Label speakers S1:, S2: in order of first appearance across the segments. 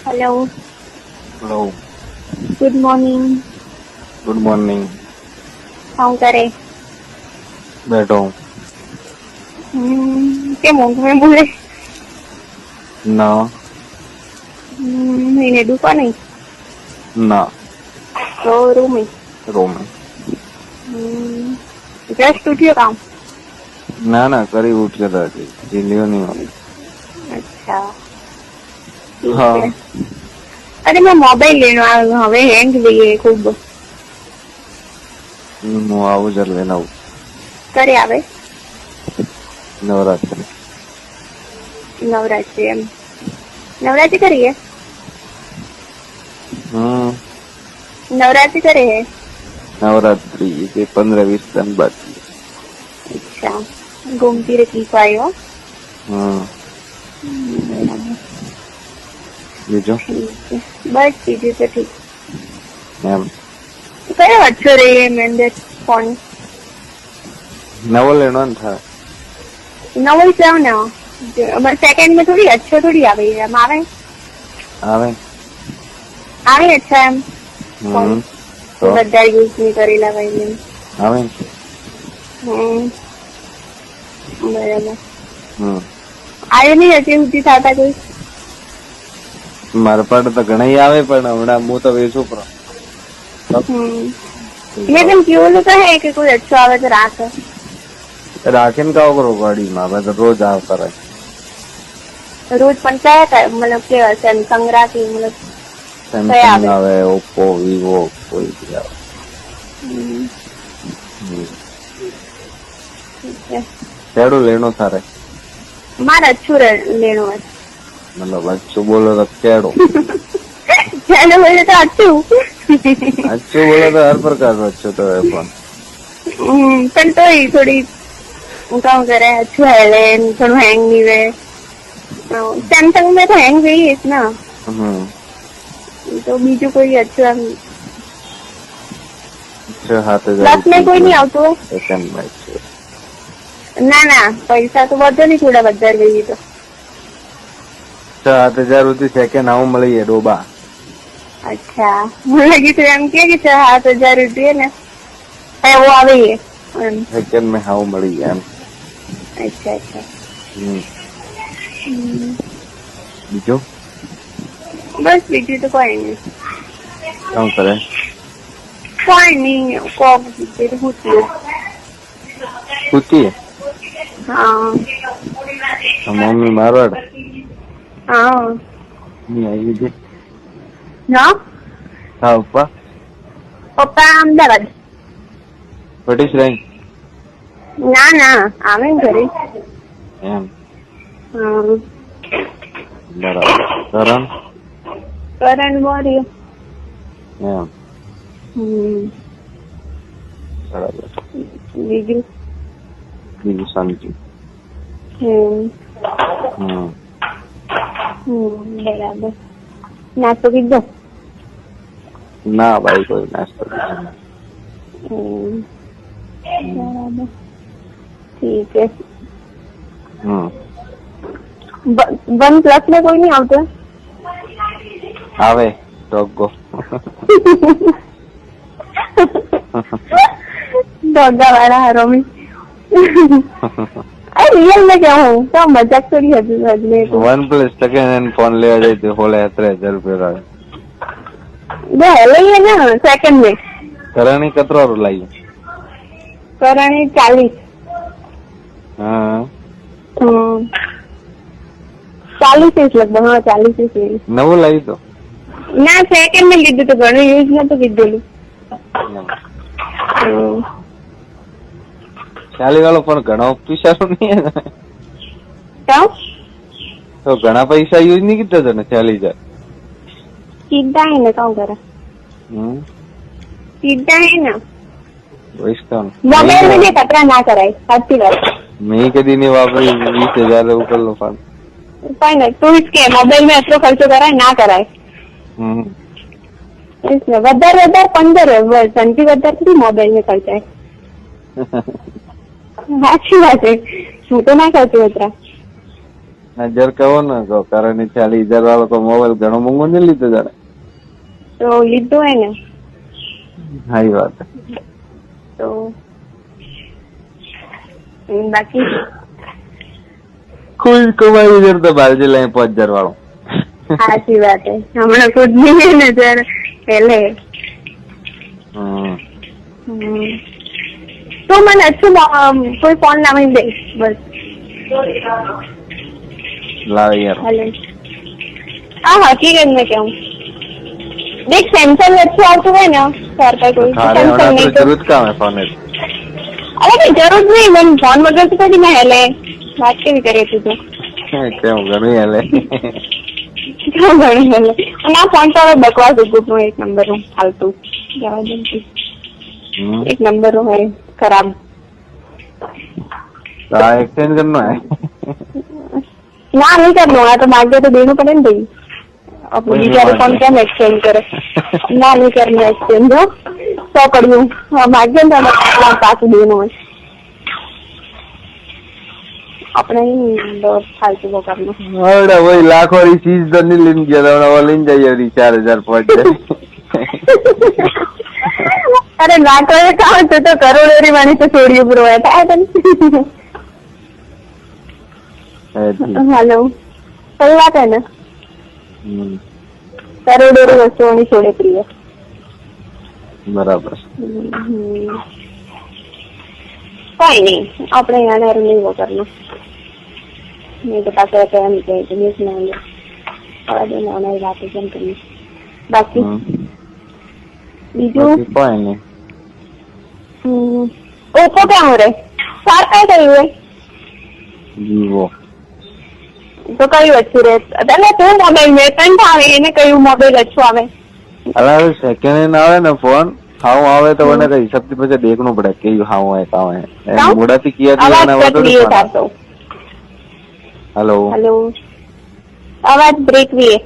S1: Hello.
S2: Hello.
S1: Good morning.
S2: Good morning.
S1: શું કરે?
S2: બેઠો હું।
S1: કેમ ઊંઘ में બોલે?
S2: ના
S1: એને દુકાન નહીં
S2: ના
S1: તો રૂમ
S2: રૂમ
S1: જસ્ટ ઉઠ્યો કામ?
S2: ના ના કરી ઉઠ્યો તો હજી જીલ્યો નહીં હોય।
S1: अच्छा ठीक
S2: हाँ।
S1: है। अरे मैं मोबाइल लेना હવે હેંગ જોઈએ ખૂબ।
S2: હું આવું જરા લઈને આવું।
S1: કરે આવે
S2: નવરાત્રી
S1: નવરાત્રી એમ નવરાત્રી કરીએ? नवरात्रि करे है?
S2: नवरात्रि ये 15-20 दिन बाकी।
S1: अच्छा घूमती रहती पाए हो?
S2: बीजो
S1: बस बीजू तो ठीक।
S2: एम
S1: कयो अच्छो रही मेंदर फोन
S2: नवो लेनो न था
S1: नवल जाओ ना सेकंड में थोड़ी अच्छो थोड़ी आवे एम आवे
S2: आवे
S1: आवे अच्छा एम
S2: तो
S1: બધા યુઝ નહીં કરેલા ભાઈ
S2: आवे
S1: બરાબર આવ્યો નહીં હજી સુધી થતા કોઈ
S2: મારા પાડે તો ઘણા આવે પણ હમણાં હું તો વેચું પણ
S1: મેં તેમ કીધું તો હે કે કોઈ अच्छो આવે તો રાખે
S2: રાખીને કાવ કરો ગાડીમાં હવે તો રોજ આવતા રહે
S1: રોજ પણ કયા કયા મતલબ કેવા સેમસંગ રાખી મતલબ
S2: सैमसंग आवे ओप्पो वीवो कोई भी आवे। केड़ो लेनो थारे?
S1: मारे अच्छो लेनो है
S2: मतलब अच्छो बोलो तो केड़ो
S1: केड़ो बोले तो अच्छो
S2: अच्छो बोलो तो हर प्रकार का अच्छो तो है
S1: पण तो ही थोड़ी काम करे अच्छो है लेन थोड़ा हैंग नहीं वे सैमसंग में तो हैंग गई है ना तो बीजू कोई अच्छो प्लस में कोई नहीं આવતું
S2: सेकंड में
S1: ना ना पैसा तो વધુ नहीं थोड़ा વધારે ગઈ तो
S2: 7,000 रुपये सेकंड आऊ मળી है डोबा।
S1: अच्छा मुझे लगी तो एम के 7,000 रुपये ने है वो आवे है
S2: सेकंड में हाउ मળી है।
S1: अच्छा अच्छा
S2: बीजो
S1: बस बीजू तो कोई नहीं
S2: काम करे
S1: कोई नहीं कॉक तेरे होती है
S2: कुत्ती है
S1: हाँ
S2: मम्मी मारवाड़
S1: हाँ
S2: नहीं आई जी
S1: ना
S2: हाँ पप्पा
S1: पप्पा अहमदाबाद
S2: पटीश रही
S1: ना ना आवे घरे
S2: एम
S1: हाँ
S2: बराबर करण
S1: करण बोरियो
S2: एम बराबर
S1: बीजू
S2: बीजू शांति
S1: बराबर नाश्तो कीधो?
S2: ना भाई कोई नाश्तो
S1: बराबर ठीक है। वन प्लस में कोई नहीं આવતું
S2: आवे डॉगो
S1: डॉगा वाला हरोमी अरे रियल में क्या हूँ क्या मजाक थोड़ी है
S2: one plus second hand phone ले जाए थे होले 13,000 रुपये का
S1: वो है ही है ना सेकंड में
S2: करणी कतरा रू लाई
S1: करणी 40
S2: हाँ
S1: 40 लगभग हाँ 40
S2: नवो लाई तो
S1: ना सेकंड में लीधું તો ઘણું યુઝ નતું કીધેલું
S2: 40 वालों पर घणो पैसा नहीं है तो घना पैसा यूज नहीं किया था 40,000
S1: सीधा है ना कौन करे सीधा है ना मोबाइल में જે કતરા ના કરાય સાચી વાત
S2: मैं कभी नहीं वापरी 20,000 ऊपर लो फंड
S1: કોઈ નહીં તું જ કે મોબાઈલ में એટલો ખર્ચો કરાય ના કરાય વધારે 15 બસ સંથી વધારે થોડી મોબાઈલ में ખર્ચાય સાચી વાત છે શું તો ના કરતી હતા
S2: નજર કહો ને કહો કારણ 40,000 વાળો તો મોબાઈલ ઘણો મોંઘો નહીં લીધો જાણે.
S1: તો લીધો હે ને.
S2: સારી વાત.
S1: તો બાકી
S2: કોઈ કમાઈ જર તો બારજી લઈ 5,000 વાળો.
S1: સાચી વાત હે. હમણાં ખુદ ની નજર પહેલે. તો મને અચ્છું કોઈ ફોન લાવી દે બસ.
S2: લાવે યાર.
S1: हेलो हाँ हकीकत में क्या हूँ देख सैमसंग अच्छे आते हुए ना सर का कोई सैमसंग नहीं तो
S2: जरूरत काम है फोन.
S1: अरे कोई जरूरत नहीं मैं फोन वगैरह तो कभी मैं हेले बात के भी करे तू तो
S2: क्यों घणું हेले
S1: क्यों घणું हेले ना फोन तो હવે બકવાસ ગ્રુપ નો એક નંબર નું फालतू જવા દે एक नंबर है खराब
S2: एक्सचेंज करना है
S1: ना नहीं करना है तो मांगे तो देना पड़े ना भाई अपने बेचारे फोन क्या एक्सचेंज करे ना नहीं करना एक्सचेंज हो 100 करूँ मांगे तो पास देना है अपने ही फालतू वो करना.
S2: अरे वही लाख वाली चीज तो नहीं लेने गया था वो लेने जाइए 4,000 पड़ जाए.
S1: अरे लाख वाले कहाँ तो करोड़ों वाली तो छोड़ी ऊपर हुआ था. हेलो सही बात है ना. करोड़ों वस्तुओं छोड़े प्रिय
S2: बराबर.
S1: कोई नहीं अपने यहाँ नहीं वो करना नहीं तो पास क्या बातें केम करनी बाकी बीजू ओप्पो क्या हो रहे सार क्या कही हुए
S2: वीवो
S1: तो कયું अच्छું રહે એટલે તું મોબાઈલ વેતન આવે એને કયું મોબાઈલ अच्छું આવે
S2: અલા સેકન્ડ હેન્ડ આવે ને ફોન હાઉ આવે તો મને કઈ હિસાબથી પછી દેખવું પડે કે હાઉ હે કામ હે મોડાથી કિયા દીવાના વાતો
S1: થતો.
S2: હેલો
S1: હેલો અવાજ બ્રેક વી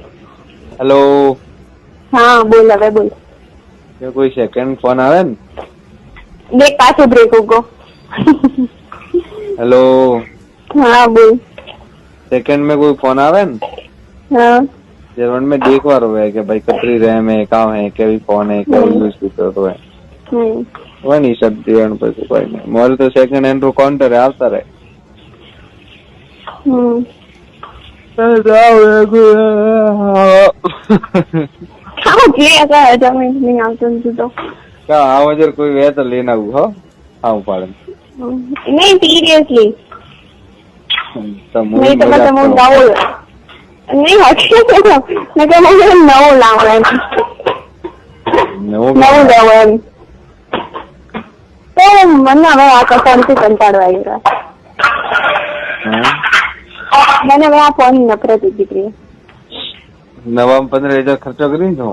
S2: હેલો
S1: હા બોલ હવે બોલ
S2: કે કોઈ સેકન્ડ ફોન આવે ને
S1: દેખ પાછું બ્રેક ઉગો
S2: હેલો
S1: हाँ बोल
S2: सेकंड में कोई फोन आवे न
S1: हाँ
S2: जेवन में देखवा रो है कि भाई कतरी रैम है काम है केवी फोन है केवी यूज करतो है वो नहीं सब देवन पर कोई नहीं मोर तो सेकंड हैंड रो काउंटर है आता रहे
S1: हाँ जी ऐसा है जब मैं नहीं आता तो
S2: क्या आवाजर कोई वे तो लेना हो हाँ पालन
S1: नहीं सीरियसली नहीं तो मतलब वो नव नहीं हकीकत मैं क्या मुझे नव लाऊं नव लेवल तो मन હવે આ કસાનથી કંટાળો આવી રહ્યો મને હવે આ ફોન નફરત ઉભી કરી
S2: નવામાં 15,000 ખર્ચો કરીને જો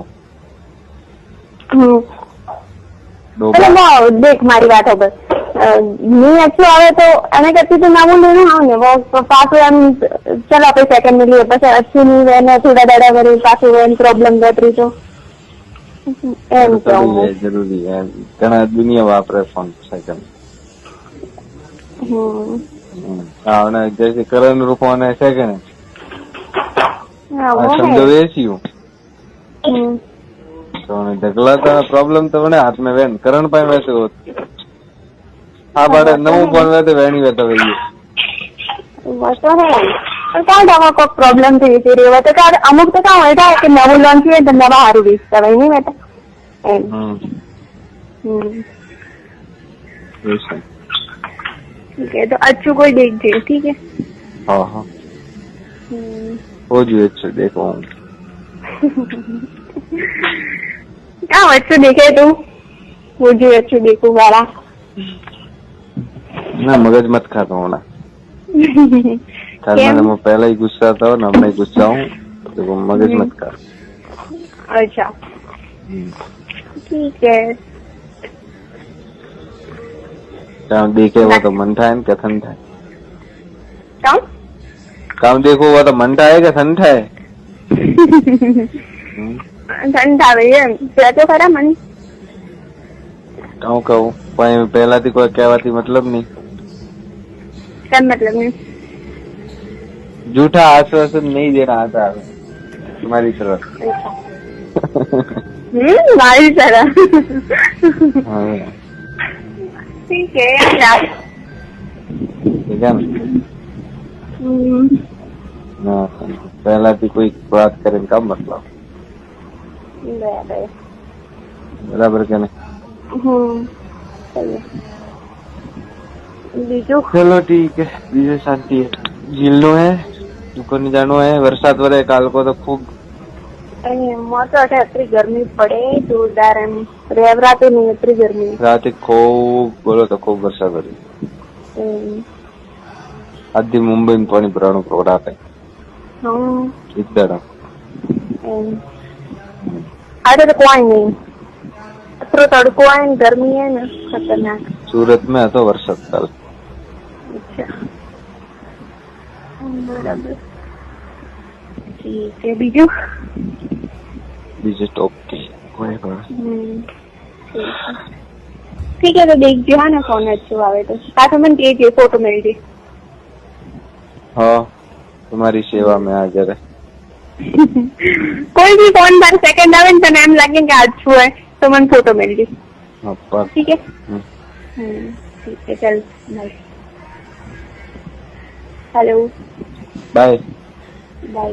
S1: देख मारी बात हो बस नहीं अच्छी आवे तो एने करती तो नवू लेना हाँ ने वो पास एम चलो આપણે સેકન્ડ में लिए પછી अच्छी नहीं वे ने થોડા દાડા કરી પાછું એમ પ્રોબ્લેમ ગતરી તો એમ
S2: જરૂરી है ઘણા દુનિયા વાપરે ફોન સેકન્ડ હા અને જैसे કરણ રૂપોને સેકન્ડ
S1: હા वो
S2: समझो વેચ્યું तो ढगला था प्रॉब्लम तो बने हाथ में वेन करण पाए वैसे हो हाँ बड़े नमू फोन वैसे वेनी वैसे वही
S1: वो तो है पर क्या दवा को प्रॉब्लम थी फिर वो तो क्या अमुक तो क्या होता है कि नवू लॉन्च हुए तो नवा हारू बेचता वही नहीं बेटा ठीक है तो अच्छू कोई देख दे ठीक है
S2: हाँ हाँ हो जो अच्छे देखो
S1: क्या अच्छू देखे तू वो जो अच्छू देखू वाला
S2: ना मगज मत खाता हूँ ना मैं पहले ही गुस्सा था ना मैं गुस्सा हूँ तो मगज मत कर
S1: अच्छा ठीक है
S2: काम देखे वो तो मन था कथन था काम देखो वो तो मन था કે થન થાય
S1: ठंडा भैया तो खरा मन
S2: कहूँ पहला थी कोई कहवाती मतलब नहीं
S1: क्या मतलब नहीं
S2: झूठा आश्वासन नहीं देना आता है तुम्हारी तरफ।
S1: हमारी तरह।
S2: हाँ
S1: ठीक है यार।
S2: ठीक है ना। पहला भी कोई बात करें का मतलब बराबर के नहीं।
S1: बीजू
S2: चलो ठीक है बीजे शांति है झीलनो है को नहीं जानो है वरसाद वरे काल को तो खूब
S1: तो अतरी गर्मी पड़े जोरदार एम रेवराते नहीं अतरी गर्मी
S2: रात खूब बोलो तो खूब वरसाद वरी आधी मुंबई में पानी भराणु प्रोग्राम है इधर
S1: अरे तो कोई नहीं अतरो तड़को है गर्मी है ना खतरनाक।
S2: सूरत में હતો વરસાદ કાલ।
S1: अच्छा बराबर ठीक है बीजू
S2: बीजे टॉप के कोई बात
S1: ठीक है तो देख जो है ना फोन अच्छो आवे तो पास मन के फोटो मिल दी।
S2: हाँ तुम्हारी सेवा में हाजिर है।
S1: कोई भी फोन पर सेकंड आवे तो नाम लगे कि अच्छो है तो मन फोटो मिल दी। ठीक है ठीक है चल बाय। Hello
S2: bye
S1: bye.